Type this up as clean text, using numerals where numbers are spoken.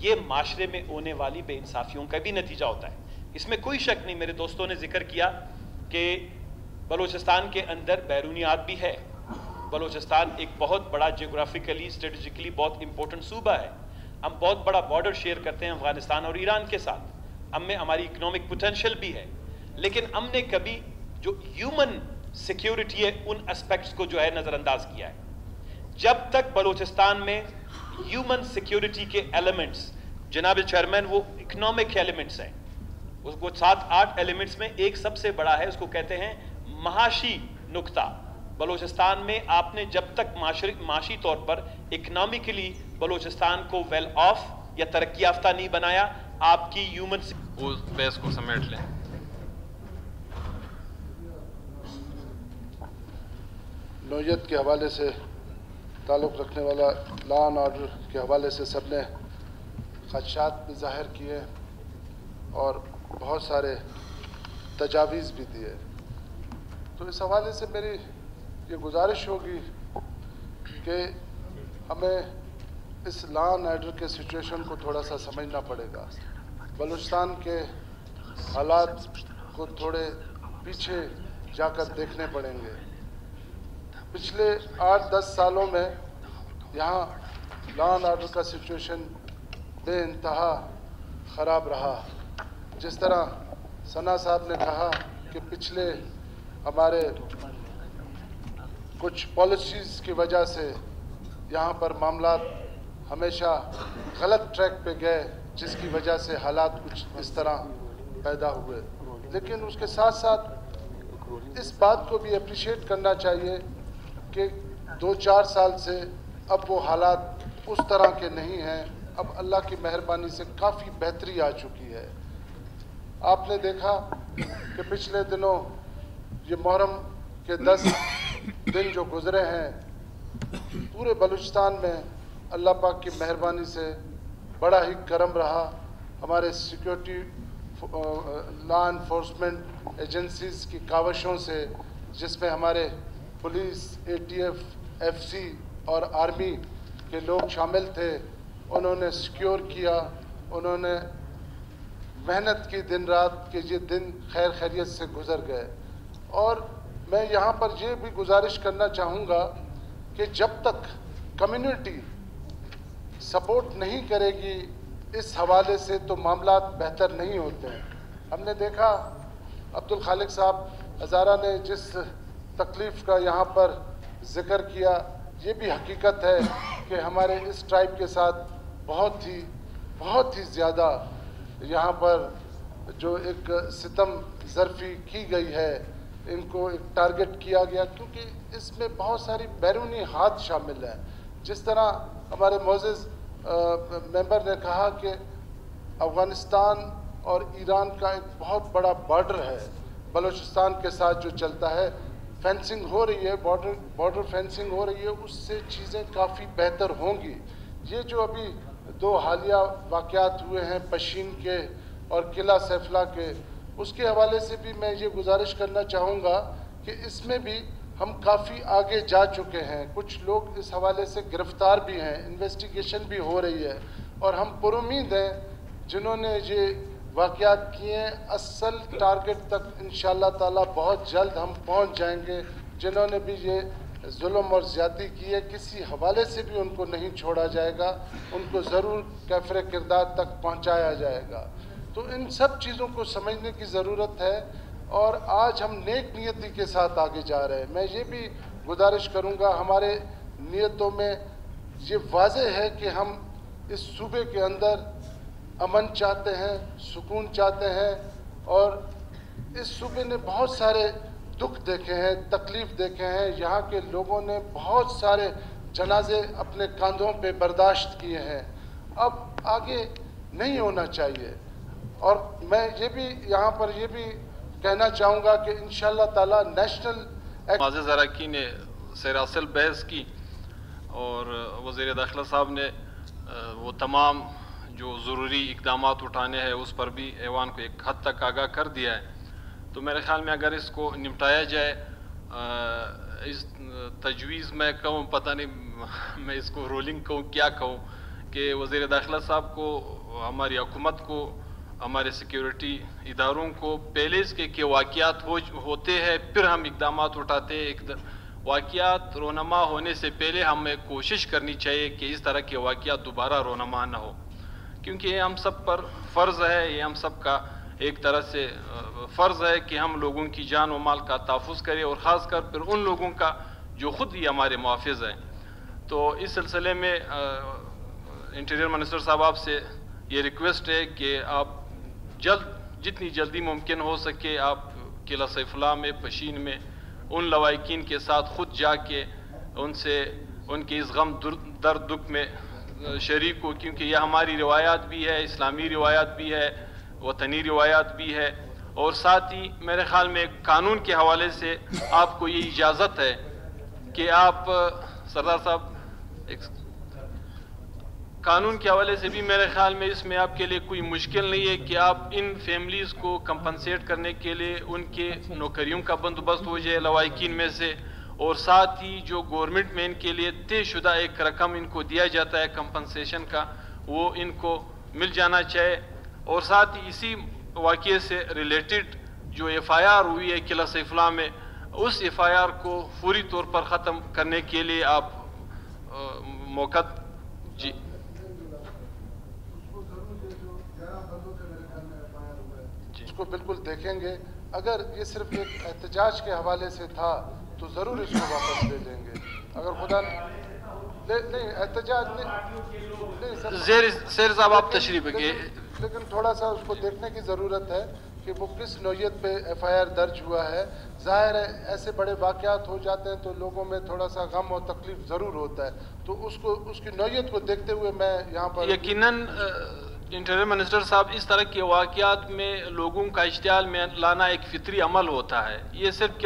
یہ معاشرے میں ہونے والی بے انصافیوں کا بھی نتیجہ ہوتا ہے. اس میں کوئی شک نہیں. میرے دوستوں نے ذکر کیا کہ بلوچستان کے اندر بیرونیات بھی ہے. بلوچستان ایک بہت بڑا جغرافیکلی اسٹریٹجکلی بہت امپورٹنٹ صوبہ ہے. ہم بہت بڑا بارڈر شیئر کرتے ہیں افغانستان اور ایران کے ساتھ. ہم میں ہماری اکنامک پوٹینشیل بھی ہے, لیکن ہم نے کبھی جو ہیومن سیکیورٹی ہے ان اسپیکٹس کو جو ہے نظر انداز کیا ہے. جب تک بلوچستان میں ہیومن سیکیورٹی کے ایلیمنٹس, جناب چیئرمین, وہ اکنامک ایلیمنٹس ہیں, اس کو 7-8 ایلیمنٹس میں ایک سب سے بڑا ہے, اس کو کہتے ہیں معاشی نکتہ. بلوچستان میں آپ نے جب تک معاشی طور پر اکنامکلی بلوچستان کو ویل آف یا ترقی یافتہ نہیں بنایا, آپ کی ہیومن اس بیس کو سمیٹ لیں. نوعیت کے حوالے سے تعلق رکھنے والا لا اینڈ آرڈر کے حوالے سے سب نے خدشات بھی ظاہر کیے اور بہت سارے تجاویز بھی دیے. تو اس حوالے سے میری یہ گزارش ہوگی کہ ہمیں اس لا اینڈ آرڈر کے سچویشن کو تھوڑا سا سمجھنا پڑے گا. بلوچستان کے حالات کو تھوڑے پیچھے جا کر دیکھنے پڑیں گے. پچھلے 8-10 سالوں میں یہاں لا اینڈ آرڈر کا سچویشن بے انتہا خراب رہا. جس طرح ثنا صاحب نے کہا کہ پچھلے ہمارے کچھ پالیسیز کی وجہ سے یہاں پر معاملات ہمیشہ غلط ٹریک پہ گئے, جس کی وجہ سے حالات کچھ اس طرح پیدا ہوئے. لیکن اس کے ساتھ ساتھ اس بات کو بھی اپریشیٹ کرنا چاہیے کہ 2-4 سال سے اب وہ حالات اس طرح کے نہیں ہیں. اب اللہ کی مہربانی سے کافی بہتری آ چکی ہے. آپ نے دیکھا کہ پچھلے دنوں یہ محرم کے 10 دن جو گزرے ہیں, پورے بلوچستان میں اللہ پاک کی مہربانی سے بڑا ہی کرم رہا. ہمارے سیکیورٹی لا انفورسمنٹ ایجنسیز کی کاوشوں سے, جس میں ہمارے پولیس, ATF, FC اور آرمی کے لوگ شامل تھے, انہوں نے سیکیور کیا, انہوں نے محنت کی دن رات کہ یہ دن خیر خیریت سے گزر گئے. اور میں یہاں پر یہ بھی گزارش کرنا چاہوں گا کہ جب تک کمیونٹی سپورٹ نہیں کرے گی اس حوالے سے تو معاملات بہتر نہیں ہوتے ہیں. ہم نے دیکھا عبدالخالق صاحب ہزارہ نے جس تکلیف کا یہاں پر ذکر کیا, یہ بھی حقیقت ہے کہ ہمارے اس ٹرائب کے ساتھ بہت ہی زیادہ یہاں پر جو ایک ستم ظرفی کی گئی ہے, ان کو ایک ٹارگٹ کیا گیا, کیونکہ اس میں بہت ساری بیرونی ہاتھ شامل ہیں. جس طرح ہمارے معزز ممبر نے کہا کہ افغانستان اور ایران کا ایک بہت بڑا بارڈر ہے بلوچستان کے ساتھ جو چلتا ہے. فینسنگ ہو رہی ہے, بارڈر فینسنگ ہو رہی ہے, اس سے چیزیں کافی بہتر ہوں گی. یہ جو ابھی 2 حالیہ واقعات ہوئے ہیں پشین کے اور قلعہ سیفلا کے, اس کے حوالے سے بھی میں یہ گزارش کرنا چاہوں گا کہ اس میں بھی ہم کافی آگے جا چکے ہیں. کچھ لوگ اس حوالے سے گرفتار بھی ہیں, انویسٹیگیشن بھی ہو رہی ہے, اور ہم پر امید ہیں جنہوں نے یہ واقعات کیے ہیں اصل ٹارگٹ تک انشاءاللہ تعالی بہت جلد ہم پہنچ جائیں گے. جنہوں نے بھی یہ ظلم اور زیادتی کی ہے, کسی حوالے سے بھی ان کو نہیں چھوڑا جائے گا, ان کو ضرور کیفر کردار تک پہنچایا جائے گا. تو ان سب چیزوں کو سمجھنے کی ضرورت ہے, اور آج ہم نیک نیتی کے ساتھ آگے جا رہے ہیں. میں یہ بھی گزارش کروں گا, ہمارے نیتوں میں یہ واضح ہے کہ ہم اس صوبے کے اندر امن چاہتے ہیں, سکون چاہتے ہیں, اور اس صوبے نے بہت سارے دکھ دیکھے ہیں, تکلیف دیکھے ہیں. یہاں کے لوگوں نے بہت سارے جنازے اپنے کاندھوں پہ برداشت کیے ہیں. اب آگے نہیں ہونا چاہیے. اور میں یہ بھی یہاں پر یہ بھی کہنا چاہوں گا کہ انشاءاللہ تعالی نیشنل معزز اراکین نے سیراصل بحث کی, اور وزیر داخلہ صاحب نے وہ تمام جو ضروری اقدامات اٹھانے ہیں اس پر بھی ایوان کو ایک حد تک آگاہ کر دیا ہے. تو میرے خیال میں اگر اس کو نمٹایا جائے, اس تجویز میں کہوں, پتہ نہیں میں اس کو رولنگ کہوں کیا کہوں, کہ وزیر داخلہ صاحب کو، ہماری حکومت کو، ہمارے سیکیورٹی اداروں کو پہلے اس کے واقعات ہوتے ہیں پھر ہم اقدامات اٹھاتے ہیں. واقعات رونما ہونے سے پہلے ہمیں کوشش کرنی چاہیے کہ اس طرح کے واقعات دوبارہ رونما نہ ہو، کیونکہ یہ ہم سب پر فرض ہے، یہ ہم سب کا ایک طرح سے فرض ہے کہ ہم لوگوں کی جان و مال کا تحفظ کریں، اور خاص کر پھر ان لوگوں کا جو خود ہی ہمارے محافظ ہیں. تو اس سلسلے میں انٹیریئر منسٹر صاحب آپ سے یہ ریکویسٹ ہے کہ آپ جتنی جلدی ممکن ہو سکے آپ قلعہ سیف اللہ میں، پشین میں ان لواحقین کے ساتھ خود جا کے ان کے اس غم درد دکھ میں شریک ہو، کیونکہ یہ ہماری روایات بھی ہے، اسلامی روایات بھی ہے، وطنی روایات بھی ہے. اور ساتھ ہی میرے خیال میں قانون کے حوالے سے آپ کو یہ اجازت ہے کہ آپ سردار صاحب قانون کے حوالے سے بھی میرے خیال میں اس میں آپ کے لیے کوئی مشکل نہیں ہے کہ آپ ان فیملیز کو کمپنسیٹ کرنے کے لیے ان کے نوکریوں کا بندوبست ہو جائے لواحقین میں سے، اور ساتھ ہی جو گورنمنٹ میں ان کے لیے طے شدہ ایک رقم ان کو دیا جاتا ہے کمپنسیشن کا، وہ ان کو مل جانا چاہے. اور ساتھ ہی اسی واقعے سے ریلیٹڈ جو ایف آئی آر ہوئی ہے قلعہ سیف اللہ میں، اس ایف آئی آر کو فوری طور پر ختم کرنے کے لیے آپ موقع جی اس کو بالکل دیکھیں گے. اگر یہ صرف ایک احتجاج کے حوالے سے تھا تو ضرور اس کو واپس لے لیں گے. اگر خدا نہیں احتجاج نہیں سیر صاحب آپ تشریف رکھیے، لیکن تھوڑا سا اس کو دیکھنے کی ضرورت ہے کہ وہ کس نوعیت پہ ایف آئی آر درج ہوا ہے. ظاہر ہے ایسے بڑے واقعات ہو جاتے ہیں تو لوگوں میں تھوڑا سا غم اور تکلیف ضرور ہوتا ہے، تو اس کی نوعیت کو دیکھتے ہوئے میں یہاں پر یقیناً انٹیریئر منسٹر صاحب اس طرح کے واقعات میں لوگوں کا اشتعال میں لانا ایک فطری عمل ہوتا ہے. یہ صرف